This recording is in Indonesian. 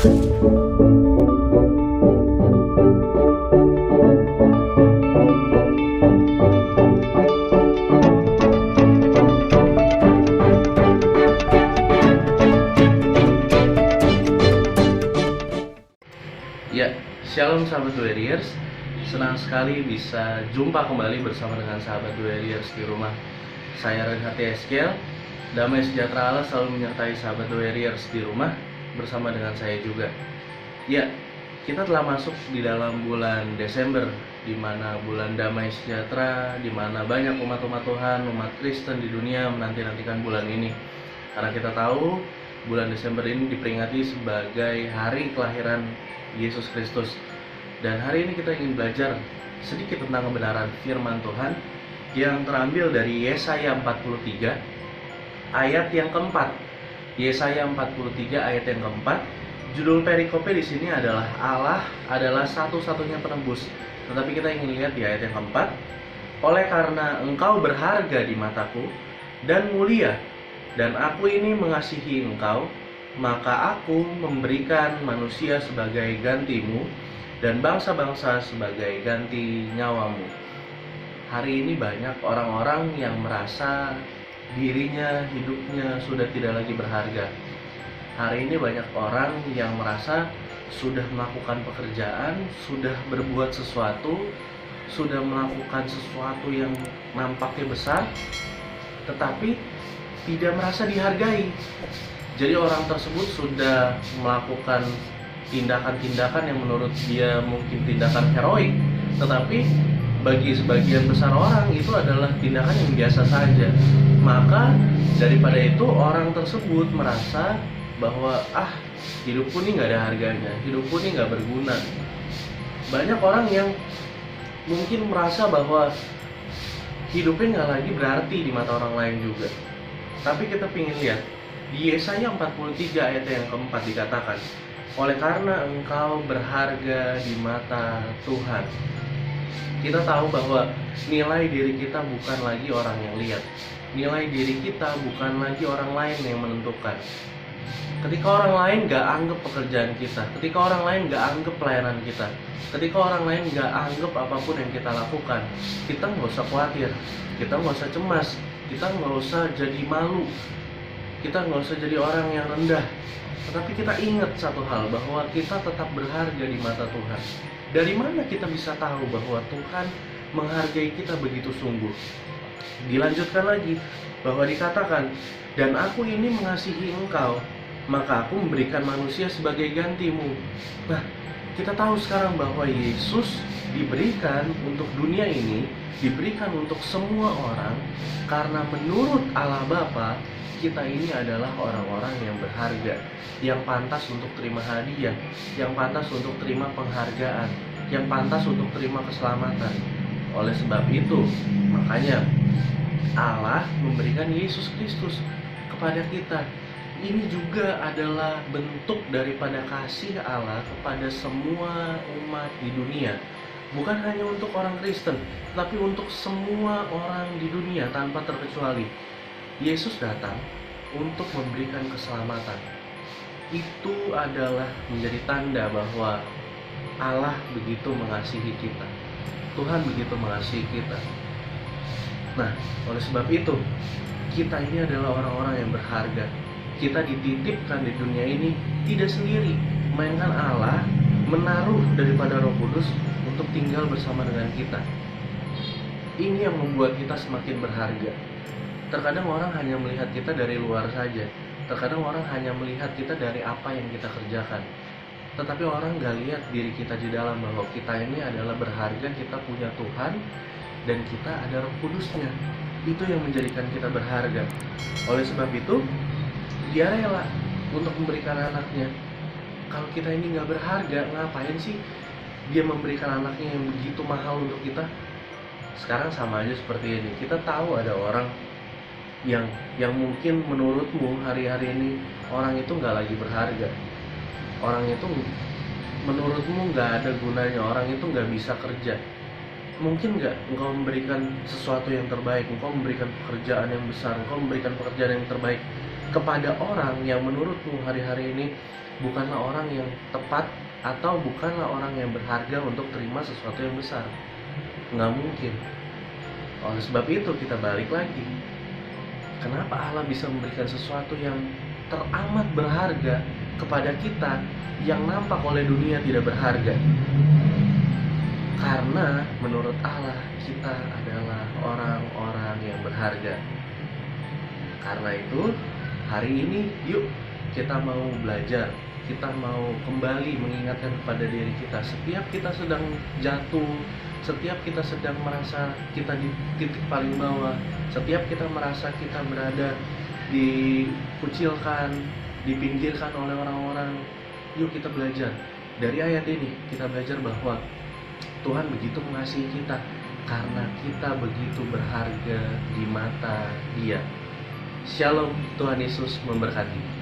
Ya, Shalom sahabat Warriors. Senang sekali bisa jumpa kembali bersama dengan sahabat Warriors di rumah. Saya Renhati Eskel. Damai sejahtera Allah selalu menyertai sahabat Warriors di rumah bersama dengan saya juga. Ya, kita telah masuk di dalam bulan Desember, di mana bulan damai sejahtera, di mana banyak umat-umat Tuhan, umat Kristen di dunia menanti-nantikan bulan ini. Karena kita tahu bulan Desember ini diperingati sebagai hari kelahiran Yesus Kristus. Dan hari ini kita ingin belajar sedikit tentang kebenaran firman Tuhan yang terambil dari Yesaya 43 ayat yang keempat. Yesaya 43 ayat yang keempat. Judul perikope di sini adalah Allah adalah satu-satunya penebus. Tetapi kita ingin lihat di ayat yang keempat. Oleh karena engkau berharga di mataku dan mulia, dan aku ini mengasihi engkau, maka aku memberikan manusia sebagai gantimu dan bangsa-bangsa sebagai ganti nyawamu. Hari ini banyak orang-orang yang merasa dirinya, hidupnya sudah tidak lagi berharga. Hari ini banyak orang yang merasa sudah melakukan pekerjaan, sudah berbuat sesuatu, sudah melakukan sesuatu yang nampaknya besar, tetapi tidak merasa dihargai. Jadi orang tersebut sudah melakukan tindakan-tindakan yang menurut dia mungkin tindakan heroik, tetapi bagi sebagian besar orang itu adalah tindakan yang biasa saja. Maka daripada itu orang tersebut merasa bahwa hidupku ini nggak ada harganya, hidupku ini nggak berguna. Banyak orang yang mungkin merasa bahwa hidupnya nggak lagi berarti di mata orang lain juga. Tapi kita ingin lihat di Yesaya 43 ayat yang keempat dikatakan, oleh karena engkau berharga di mata Tuhan. Kita tahu bahwa nilai diri kita bukan lagi orang yang lihat. Nilai diri kita bukan lagi orang lain yang menentukan. Ketika orang lain gak anggap pekerjaan kita, ketika orang lain gak anggap pelayanan kita, ketika orang lain gak anggap apapun yang kita lakukan, kita gak usah khawatir, kita gak usah cemas, kita gak usah jadi malu, kita nggak usah jadi orang yang rendah. Tetapi kita ingat satu hal, bahwa kita tetap berharga di mata Tuhan. Dari mana kita bisa tahu bahwa Tuhan menghargai kita begitu sungguh? Dilanjutkan lagi bahwa dikatakan, dan aku ini mengasihi engkau, maka aku memberikan manusia sebagai gantimu. Nah, kita tahu sekarang bahwa Yesus diberikan untuk dunia ini, diberikan untuk semua orang, karena menurut Allah Bapa, kita ini adalah orang-orang yang berharga, yang pantas untuk terima hadiah, yang pantas untuk terima penghargaan, yang pantas untuk terima keselamatan. Oleh sebab itu, makanya Allah memberikan Yesus Kristus kepada kita. Ini juga adalah bentuk daripada kasih Allah kepada semua umat di dunia. Bukan hanya untuk orang Kristen, tapi untuk semua orang di dunia tanpa terkecuali. Yesus datang untuk memberikan keselamatan. Itu adalah menjadi tanda bahwa Allah begitu mengasihi kita. Tuhan begitu mengasihi kita. Nah, oleh sebab itu, kita ini adalah orang-orang yang berharga. Kita dititipkan di dunia ini tidak sendiri, melainkan Allah menaruh daripada Roh Kudus untuk tinggal bersama dengan kita. Ini yang membuat kita semakin berharga. Terkadang orang hanya melihat kita dari luar saja. Terkadang orang hanya melihat kita dari apa yang kita kerjakan. Tetapi orang gak lihat diri kita di dalam, bahwa kita ini adalah berharga, kita punya Tuhan, dan kita ada Roh Kudusnya. Itu yang menjadikan kita berharga. Oleh sebab itu, Dia rela untuk memberikan anaknya. Kalau kita ini gak berharga, ngapain sih Dia memberikan anaknya yang begitu mahal untuk kita? Sekarang sama aja seperti ini. Kita tahu ada orang yang mungkin menurutmu hari-hari ini orang itu nggak lagi berharga, orang itu menurutmu nggak ada gunanya, orang itu nggak bisa kerja. Mungkin nggak engkau memberikan sesuatu yang terbaik, engkau memberikan pekerjaan yang besar, engkau memberikan pekerjaan yang terbaik, kepada orang yang menurutmu hari-hari ini bukanlah orang yang tepat atau bukanlah orang yang berharga untuk terima sesuatu yang besar. Nggak mungkin. Oleh sebab itu kita balik lagi. Kenapa Allah bisa memberikan sesuatu yang teramat berharga kepada kita yang nampak oleh dunia tidak berharga? Karena menurut Allah kita adalah orang-orang yang berharga. Karena itu hari ini yuk kita mau belajar, kita mau kembali mengingatkan kepada diri kita. Setiap kita sedang jatuh, setiap kita sedang merasa kita di titik paling bawah, setiap kita merasa kita berada dikucilkan, dipinggirkan oleh orang-orang, yuk kita belajar. Dari ayat ini kita belajar bahwa Tuhan begitu mengasihi kita karena kita begitu berharga di mata Dia. Shalom, Tuhan Yesus memberkati.